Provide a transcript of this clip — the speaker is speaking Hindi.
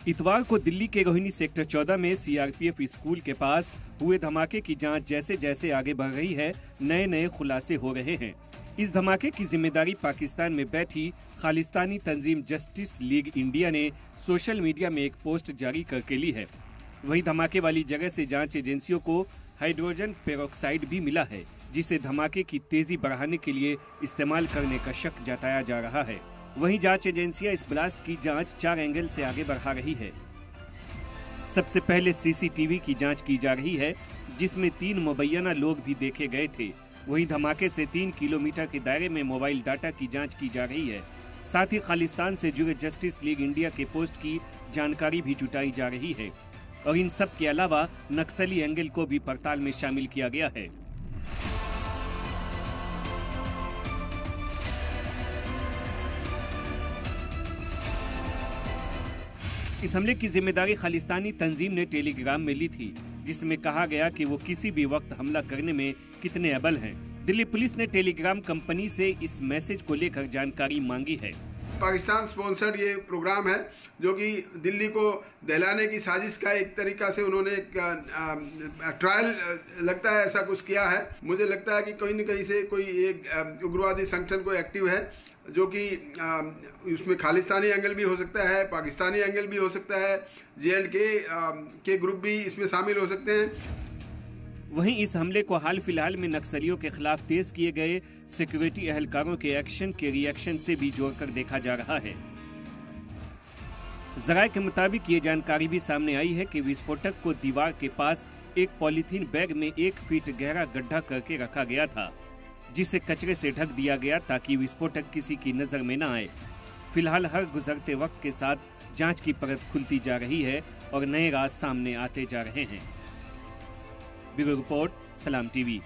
इतवार को दिल्ली के रोहिणी सेक्टर 14 में सीआरपीएफ स्कूल के पास हुए धमाके की जांच जैसे जैसे आगे बढ़ रही है, नए नए खुलासे हो रहे हैं। इस धमाके की जिम्मेदारी पाकिस्तान में बैठी खालिस्तानी तंजीम जस्टिस लीग इंडिया ने सोशल मीडिया में एक पोस्ट जारी करके ली है। वहीं धमाके वाली जगह से जांच एजेंसियों को हाइड्रोजन पेरोक्साइड भी मिला है, जिसे धमाके की तेजी बढ़ाने के लिए इस्तेमाल करने का शक जताया जा रहा है। वहीं जांच एजेंसियां इस ब्लास्ट की जांच 4 एंगल से आगे बढ़ा रही है। सबसे पहले सीसीटीवी की जांच की जा रही है, जिसमें 3 मुबैना लोग भी देखे गए थे। वहीं धमाके से 3 किलोमीटर के दायरे में मोबाइल डाटा की जांच की जा रही है। साथ ही खालिस्तान से जुड़े जस्टिस लीग इंडिया के पोस्ट की जानकारी भी जुटाई जा रही है और इन सब के अलावा नक्सली एंगल को भी पड़ताल में शामिल किया गया है। इस हमले की जिम्मेदारी खालिस्तानी तंजीम ने टेलीग्राम में ली थी, जिसमें कहा गया कि वो किसी भी वक्त हमला करने में कितने अबल हैं। दिल्ली पुलिस ने टेलीग्राम कंपनी से इस मैसेज को लेकर जानकारी मांगी है। पाकिस्तान स्पॉन्सर्ड ये प्रोग्राम है जो कि दिल्ली को दहलाने की साजिश का एक तरीका से उन्होंने ट्रायल लगता है ऐसा कुछ किया है। मुझे लगता है कि कहीं न कहीं से कोई एक उग्रवादी संगठन को एक्टिव है, जो कि उसमें खालिस्तानी एंगल भी हो सकता है, पाकिस्तानी एंगल भी हो सकता है, J&K के ग्रुप भी इसमें शामिल हो सकते हैं। वहीं इस हमले को हाल फिलहाल में नक्सलियों के खिलाफ तेज किए गए सिक्योरिटी एहलकारों के एक्शन के रिएक्शन से भी जोड़कर देखा जा रहा है। जराये के मुताबिक ये जानकारी भी सामने आई है कि विस्फोटक को दीवार के पास एक पॉलीथीन बैग में 1 फीट गहरा गड्ढा करके रखा गया था, जिसे कचरे से ढक दिया गया ताकि विस्फोटक किसी की नजर में न आए। फिलहाल हर गुजरते वक्त के साथ जांच की परत खुलती जा रही है और नए राज सामने आते जा रहे हैं। ब्यूरो रिपोर्ट, सलाम टीवी।